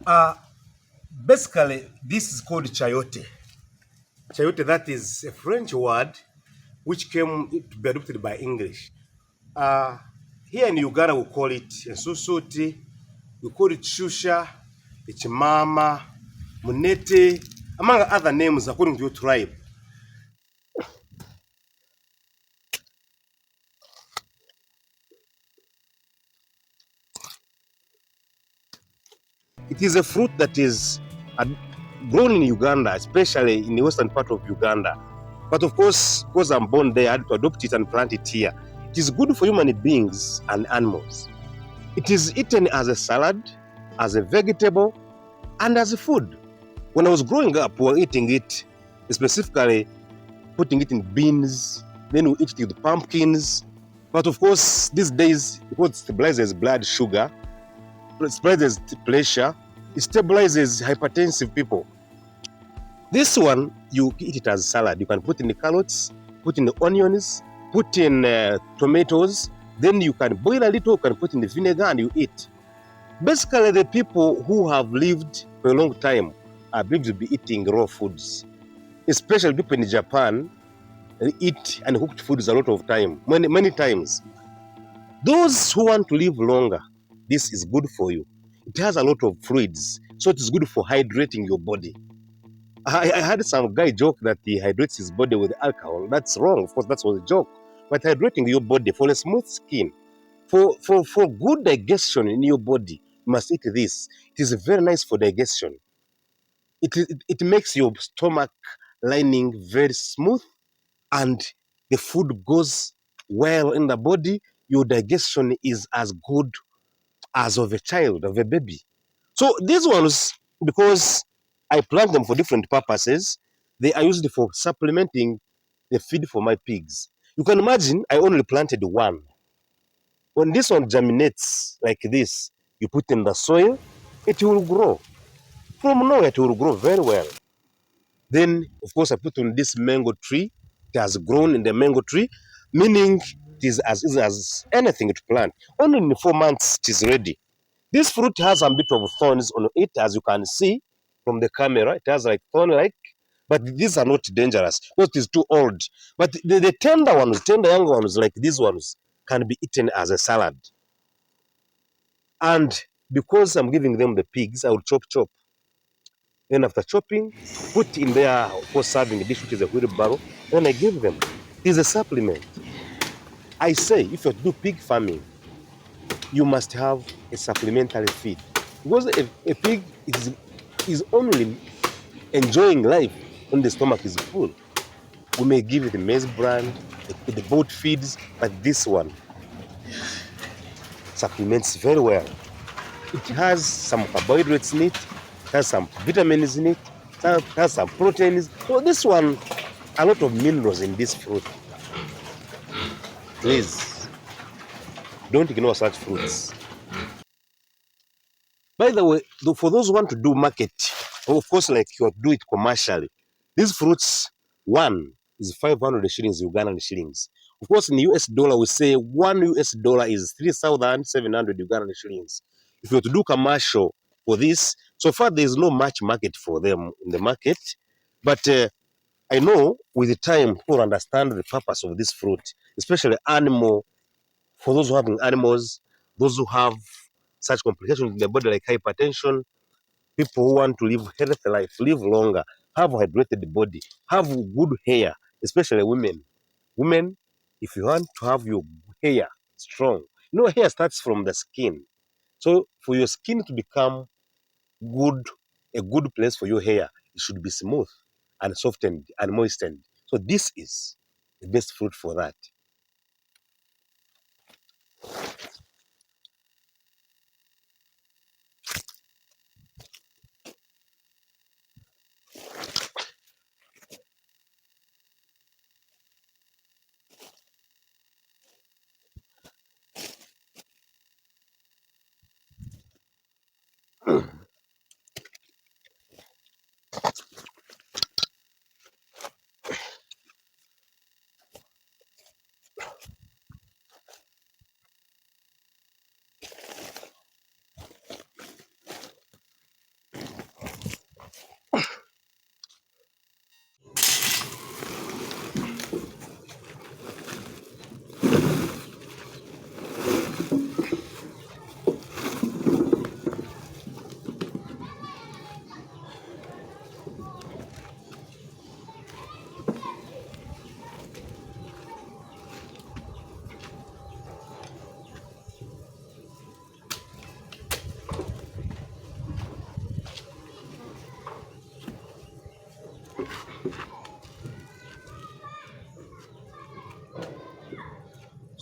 Uh, Basically, this is called chayote. Chayote, that is a French word which came to be adopted by English. Uh, Here in Uganda, we call it susuti, we call it shusha, ichimama, munete, among other names according to your tribe. It is a fruit that is grown in Uganda, especially in the western part of Uganda. But of course, because I'm born there, I had to adopt it and plant it here. It is good for human beings and animals. It is eaten as a salad, as a vegetable, and as a food. When I was growing up, we were eating it, specifically putting it in beans, then we eat it with pumpkins. But of course, these days, because it stabilizes blood sugar, it stabilizes pressure, it stabilizes hypertensive people. This one, you eat it as salad. You can put in the carrots, put in the onions, put in tomatoes, then you can boil a little, you can put in the vinegar and you eat. Basically, the people who have lived for a long time are believed to be eating raw foods. Especially people in Japan eat uncooked foods a lot of time, many times. Those who want to live longer, this is good for you. It has a lot of fluids, so it is good for hydrating your body. I had some guy joke that he hydrates his body with alcohol. That's wrong. Of course, that was a joke. But hydrating your body for a smooth skin, for good digestion in your body, you must eat this. It is very nice for digestion. It makes your stomach lining very smooth and the food goes well in the body. Your digestion is as good as of a child, of a baby. So these ones, because I plant them for different purposes, they are used for supplementing the feed for my pigs. You can imagine I only planted one. When this one germinates like this, you put in the soil, it will grow. From nowhere, it will grow very well. Then, of course, I put on this mango tree. It has grown in the mango tree, meaning it is as easy as anything to plant. Only in 4 months, it is ready. This fruit has a bit of thorns on it, as you can see from the camera. It has like thorn-like, but these are not dangerous because it is too old. But the tender ones, tender young ones, like these ones, can be eaten as a salad. And because I'm giving them the pigs, I will chop. Then after chopping, put in there for serving dish, which is a wheelbarrow. Then I give them. It is a supplement. I say, if you do pig farming, you must have a supplementary feed. Because a pig is only enjoying life when the stomach is full. We may give it the maize bran, the boat feeds, but this one supplements very well. It has some carbohydrates in it, it has some vitamins in it, it has some proteins. So this one, a lot of minerals in this fruit. Please, don't ignore such fruits. By the way, for those who want to do market, of course, like you do it commercially, these fruits, one is 500 shillings, Ugandan shillings. Of course, in US dollar, we say $1 is 3,700 Ugandan shillings. If you were to do commercial for this, so far there is no much market for them in the market. But I know with the time people understand the purpose of this fruit, especially animal, for those who have animals, those who have such complications in the body like hypertension, people who want to live healthy life, live longer, have hydrated body, have good hair, especially women. Women, if you want to have your hair strong, hair starts from the skin. So for your skin to become good, a good place for your hair, it should be smooth and softened and moistened. So this is the best fruit for that.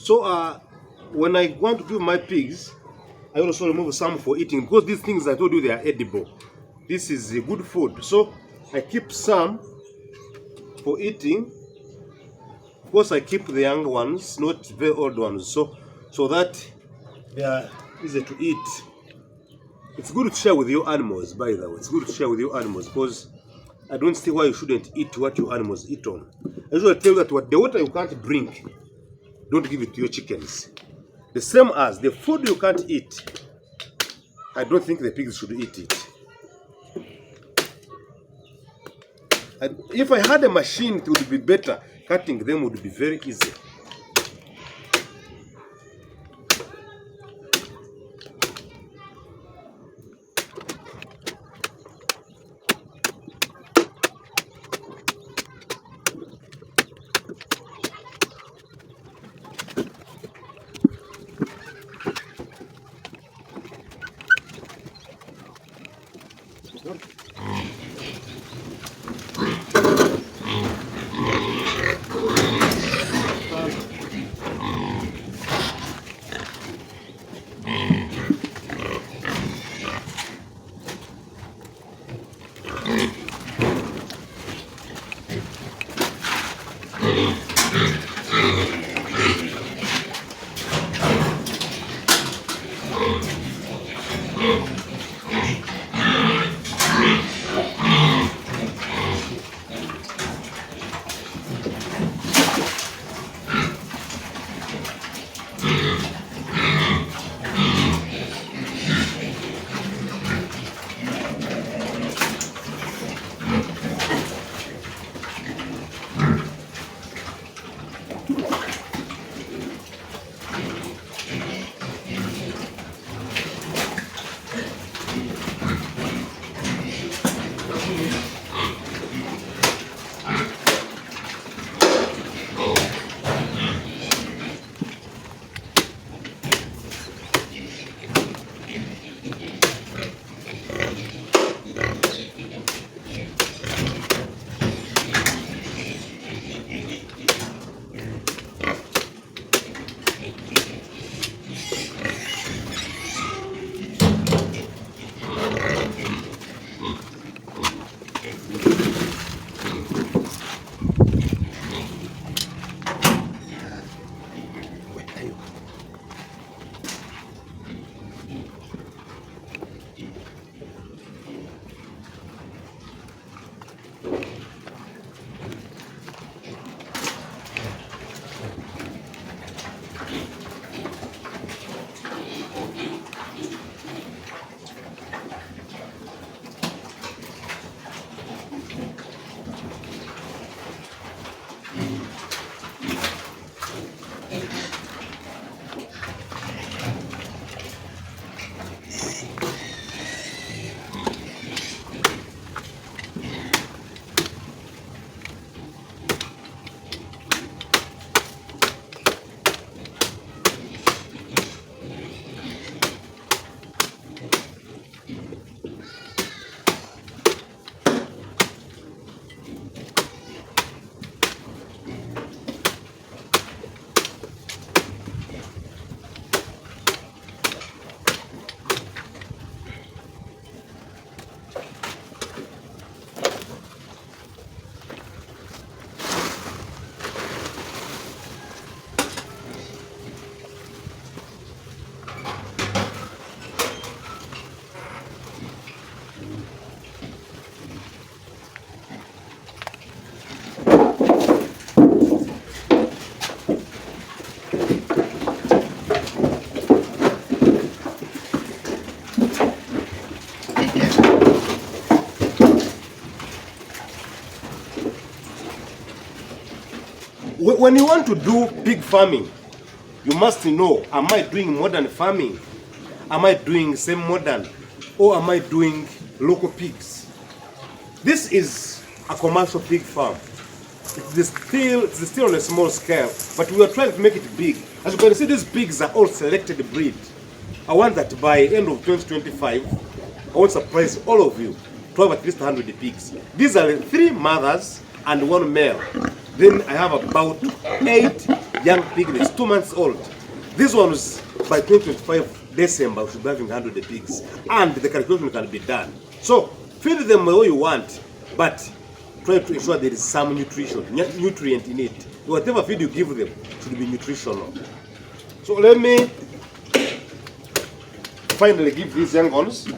So when I want to give my pigs, I also remove some for eating, because these things I told you, they are edible. This is a good food. So I keep some for eating. Of course, I keep the young ones, not very old ones, so that they are easy to eat. It's good to share with your animals, by the way. It's good to share with your animals, because I don't see why you shouldn't eat what your animals eat on. I usually tell you that the water you can't drink, don't give it to your chickens. The same as the food you can't eat, I don't think the pigs should eat it. And if I had a machine, it would be better. Cutting them would be very easy. When you want to do pig farming, you must know, am I doing modern farming? Am I doing semi-modern? Or am I doing local pigs? This is a commercial pig farm. It's still on a small scale, but we are trying to make it big. As you can see, these pigs are all selected breed. I want that by end of 2025, I want to surprise all of you to have at least 100 pigs. These are 3 mothers and 1 male. Then I have about 8 young piglets, 2 months old. These ones, by 2025 December, we should be having 100 pigs. And the calculation can be done. So, feed them the way you want, but try to ensure there is some nutrient in it. Whatever feed you give them should be nutritional. So let me finally give these young ones.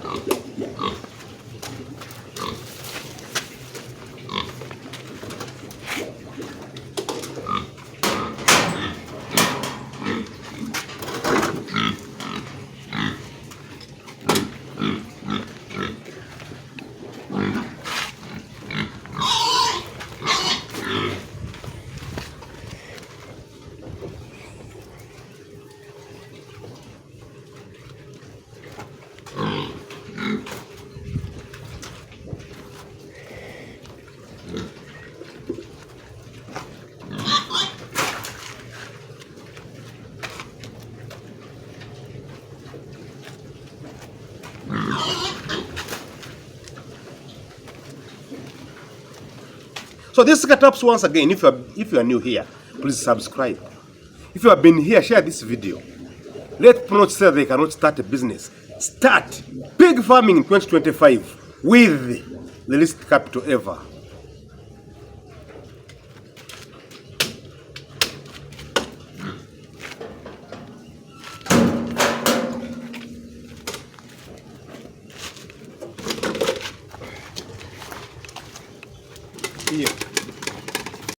So this setups once again, if you are new here, please subscribe. If you have been here, share this video. Let people not say they cannot start a business. Start pig farming in 2025 with the least capital ever. Here.